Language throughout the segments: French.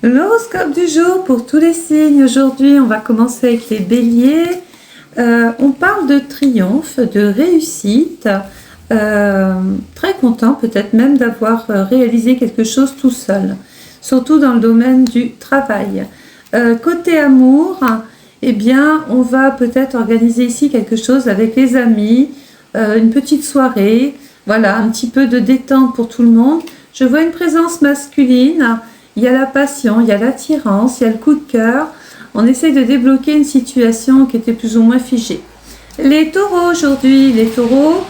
L'horoscope du jour pour tous les signes. Aujourd'hui, on va commencer avec les béliers. On parle de triomphe, de réussite. Très content peut-être même d'avoir réalisé quelque chose tout seul, surtout dans le domaine du travail. Côté amour, eh bien, on va peut-être organiser ici quelque chose avec les amis, une petite soirée, voilà, un petit peu de détente pour tout le monde. Je vois une présence masculine. Il y a la passion, il y a l'attirance, il y a le coup de cœur. On essaie de débloquer une situation qui était plus ou moins figée. Les taureaux aujourd'hui, les taureaux,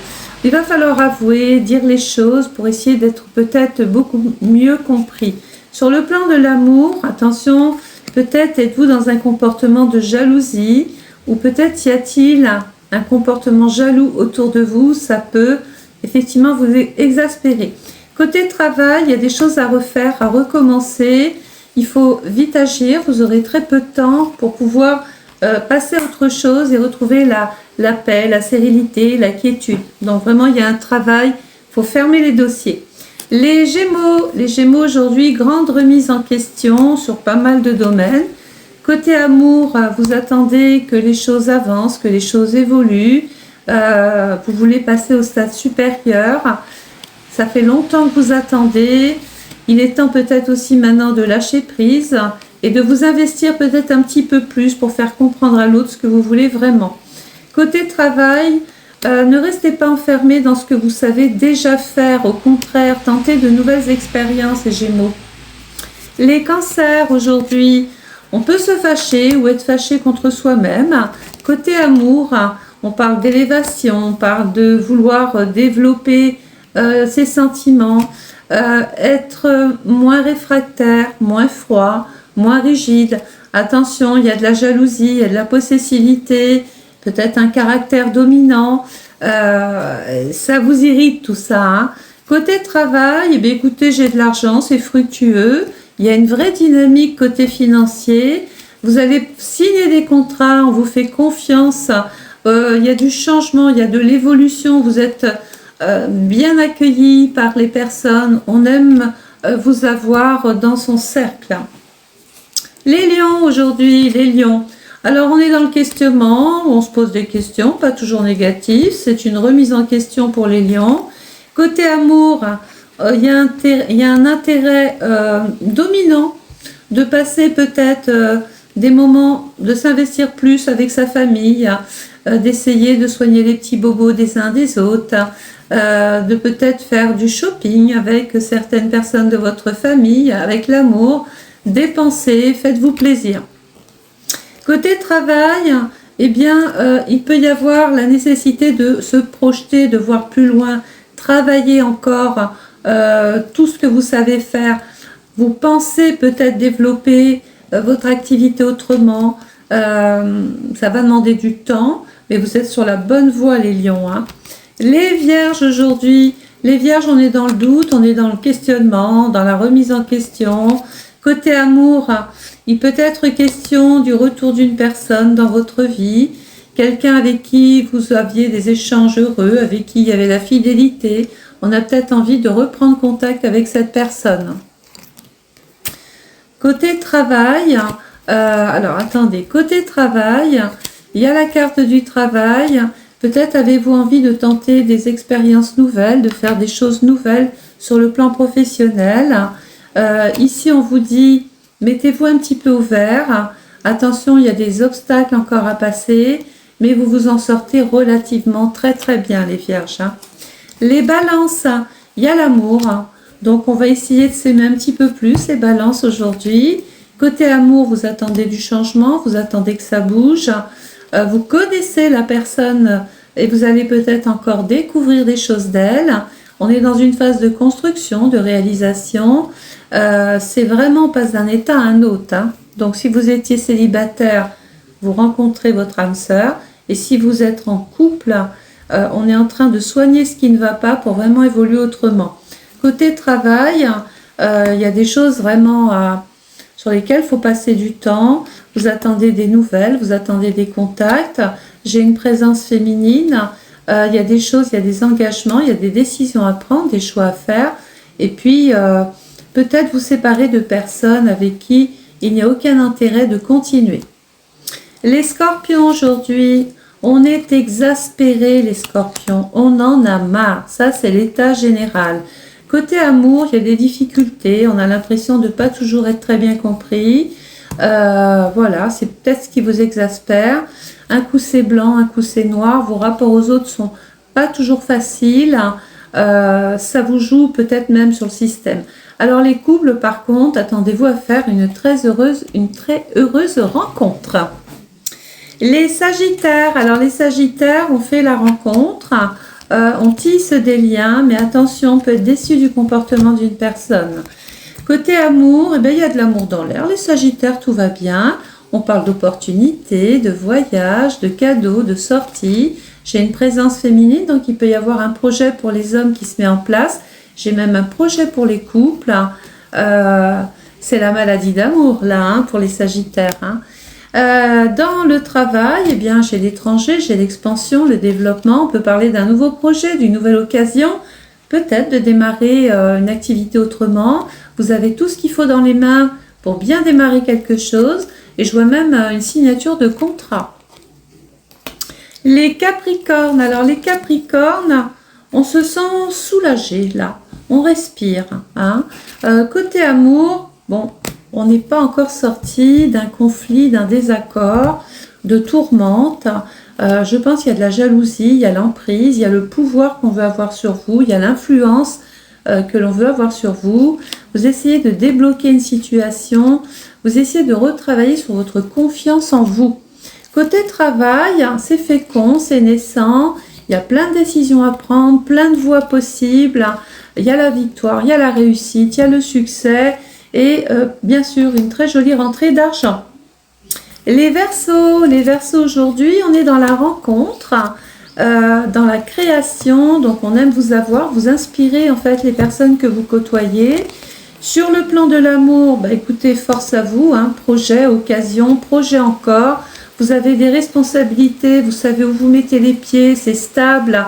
il va falloir avouer, dire les choses pour essayer d'être peut-être beaucoup mieux compris. Sur le plan de l'amour, attention, peut-être êtes-vous dans un comportement de jalousie ou peut-être y a-t-il un comportement jaloux autour de vous, ça peut effectivement vous exaspérer. Côté travail, il y a des choses à refaire, à recommencer. Il faut vite agir. Vous aurez très peu de temps pour pouvoir passer à autre chose et retrouver la paix, la sérénité, la quiétude. Donc vraiment, il y a un travail. Il faut fermer les dossiers. Les Gémeaux aujourd'hui, grande remise en question sur pas mal de domaines. Côté amour, vous attendez que les choses avancent, que les choses évoluent. Vous voulez passer au stade supérieur. Ça fait longtemps que vous attendez. Il est temps peut-être aussi maintenant de lâcher prise et de vous investir peut-être un petit peu plus pour faire comprendre à l'autre ce que vous voulez vraiment. Côté travail, ne restez pas enfermé dans ce que vous savez déjà faire. Au contraire, tentez de nouvelles expériences, les Gémeaux. Les cancers aujourd'hui, on peut se fâcher ou être fâché contre soi-même. Côté amour, on parle d'élévation, on parle de vouloir développer ses sentiments, être moins réfractaire, moins froid, moins rigide. Attention, il y a de la jalousie, il y a de la possessivité, peut-être un caractère dominant. Ça vous irrite tout ça. Hein. Côté travail, eh bien, écoutez, j'ai de l'argent, c'est fructueux. Il y a une vraie dynamique côté financier. Vous allez signer des contrats, on vous fait confiance. Il y a du changement, il y a de l'évolution. Vous êtes bien accueilli par les personnes, on aime vous avoir dans son cercle. Les lions aujourd'hui, les lions. Alors on est dans le questionnement, on se pose des questions, pas toujours négatives, c'est une remise en question pour les lions. Côté amour, il y a un intérêt dominant de passer peut-être des moments, de s'investir plus avec sa famille, d'essayer de soigner les petits bobos des uns des autres, de peut-être faire du shopping avec certaines personnes de votre famille, avec l'amour, dépensez, faites-vous plaisir. Côté travail, eh bien, il peut y avoir la nécessité de se projeter, de voir plus loin, travailler encore tout ce que vous savez faire. Vous pensez peut-être développer votre activité autrement, ça va demander du temps, mais vous êtes sur la bonne voie, les lions. Hein. Les vierges aujourd'hui, les vierges, on est dans le doute, on est dans le questionnement, dans la remise en question. Côté amour, il peut être question du retour d'une personne dans votre vie, quelqu'un avec qui vous aviez des échanges heureux, avec qui il y avait la fidélité. On a peut-être envie de reprendre contact avec cette personne. Côté travail, alors attendez, côté travail, il y a la carte du travail. Peut-être avez-vous envie de tenter des expériences nouvelles, de faire des choses nouvelles sur le plan professionnel. Ici, on vous dit, mettez-vous un petit peu au vert. Attention, il y a des obstacles encore à passer, mais vous vous en sortez relativement très très bien, les vierges. Hein. Les balances, il y a l'amour. Donc, on va essayer de s'aimer un petit peu plus, les balances aujourd'hui. Côté amour, vous attendez du changement, vous attendez que ça bouge. Vous connaissez la personne et vous allez peut-être encore découvrir des choses d'elle. On est dans une phase de construction, de réalisation. C'est vraiment pas d'un état à un autre. Hein. Donc, si vous étiez célibataire, vous rencontrez votre âme sœur. Et si vous êtes en couple, on est en train de soigner ce qui ne va pas pour vraiment évoluer autrement. Côté travail, il y a des choses vraiment sur lesquelles il faut passer du temps. Vous attendez des nouvelles, vous attendez des contacts. J'ai une présence féminine. Il y a des choses, il y a des engagements, il y a des décisions à prendre, des choix à faire. Et puis, peut-être vous séparer de personnes avec qui il n'y a aucun intérêt de continuer. Les scorpions aujourd'hui, on est exaspérés les scorpions, on en a marre, ça c'est l'état général. Côté amour, il y a des difficultés, on a l'impression de ne pas toujours être très bien compris. Voilà, c'est peut-être ce qui vous exaspère. Un coup c'est blanc, un coup c'est noir, vos rapports aux autres sont pas toujours faciles. Ça vous joue peut-être même sur le système. Alors les couples par contre, attendez-vous à faire une très heureuse rencontre. Les sagittaires, alors les sagittaires, on fait la rencontre, on tisse des liens, mais attention, on peut être déçu du comportement d'une personne. Côté amour, eh bien, il y a de l'amour dans l'air. Les sagittaires, tout va bien. On parle d'opportunités, de voyages, de cadeaux, de sorties. J'ai une présence féminine, donc il peut y avoir un projet pour les hommes qui se met en place. J'ai même un projet pour les couples. C'est la maladie d'amour, là, pour les sagittaires. Dans le travail, eh bien, j'ai l'étranger, j'ai l'expansion, le développement. On peut parler d'un nouveau projet, d'une nouvelle occasion. Peut-être de démarrer une activité autrement. Vous avez tout ce qu'il faut dans les mains pour bien démarrer quelque chose. Et je vois même une signature de contrat. Les Capricornes. Alors les Capricornes, on se sent soulagé là. On respire. Côté amour, bon, on n'est pas encore sorti d'un conflit, d'un désaccord, de tourmente. Je pense qu'il y a de la jalousie, il y a l'emprise, il y a le pouvoir qu'on veut avoir sur vous, il y a l'influence que l'on veut avoir sur vous. Vous essayez de débloquer une situation, vous essayez de retravailler sur votre confiance en vous. Côté travail, c'est fécond, c'est naissant, il y a plein de décisions à prendre, plein de voies possibles, il y a la victoire, il y a la réussite, il y a le succès et bien sûr une très jolie rentrée d'argent. Les Verseaux aujourd'hui, on est dans la rencontre, dans la création, donc on aime vous avoir, vous inspirer en fait les personnes que vous côtoyez. Sur le plan de l'amour, bah écoutez, force à vous, projet, occasion, projet encore. Vous avez des responsabilités, vous savez où vous mettez les pieds, c'est stable.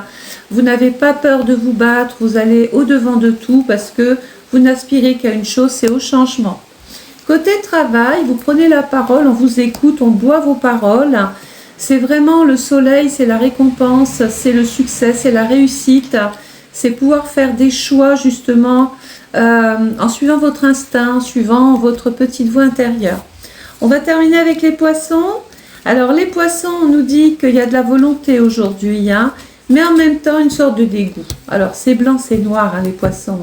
Vous n'avez pas peur de vous battre, vous allez au-devant de tout parce que vous n'aspirez qu'à une chose, c'est au changement. Côté travail, vous prenez la parole, on vous écoute, on boit vos paroles. C'est vraiment le soleil, c'est la récompense, c'est le succès, c'est la réussite. C'est pouvoir faire des choix justement en suivant votre instinct, en suivant votre petite voix intérieure. On va terminer avec les poissons. Alors les poissons, on nous dit qu'il y a de la volonté aujourd'hui, mais en même temps une sorte de dégoût. Alors c'est blanc, c'est noir, les poissons.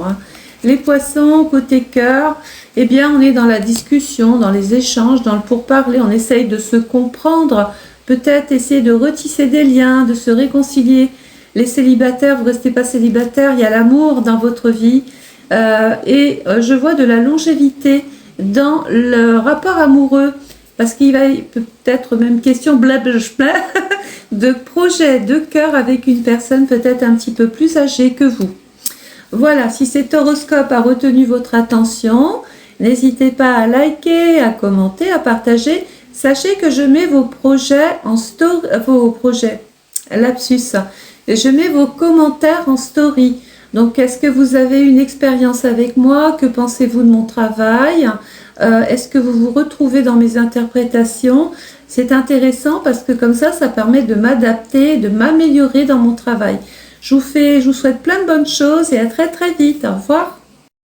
Les poissons, côté cœur, eh bien on est dans la discussion, dans les échanges, dans le pourparler, on essaye de se comprendre, peut-être essayer de retisser des liens, de se réconcilier. Les célibataires, vous ne restez pas célibataires, il y a l'amour dans votre vie et je vois de la longévité dans le rapport amoureux parce qu'il va peut-être même question blablabla de projet de cœur avec une personne peut-être un petit peu plus âgée que vous. Voilà, si cet horoscope a retenu votre attention, n'hésitez pas à liker, à commenter, à partager. Sachez que je mets vos projets en story, je mets vos commentaires en story. Donc, est-ce que vous avez une expérience avec moi? Que pensez-vous de mon travail? Est-ce que vous vous retrouvez dans mes interprétations? C'est intéressant parce que comme ça permet de m'adapter, de m'améliorer dans mon travail. Je vous souhaite plein de bonnes choses et à très très vite. Au revoir.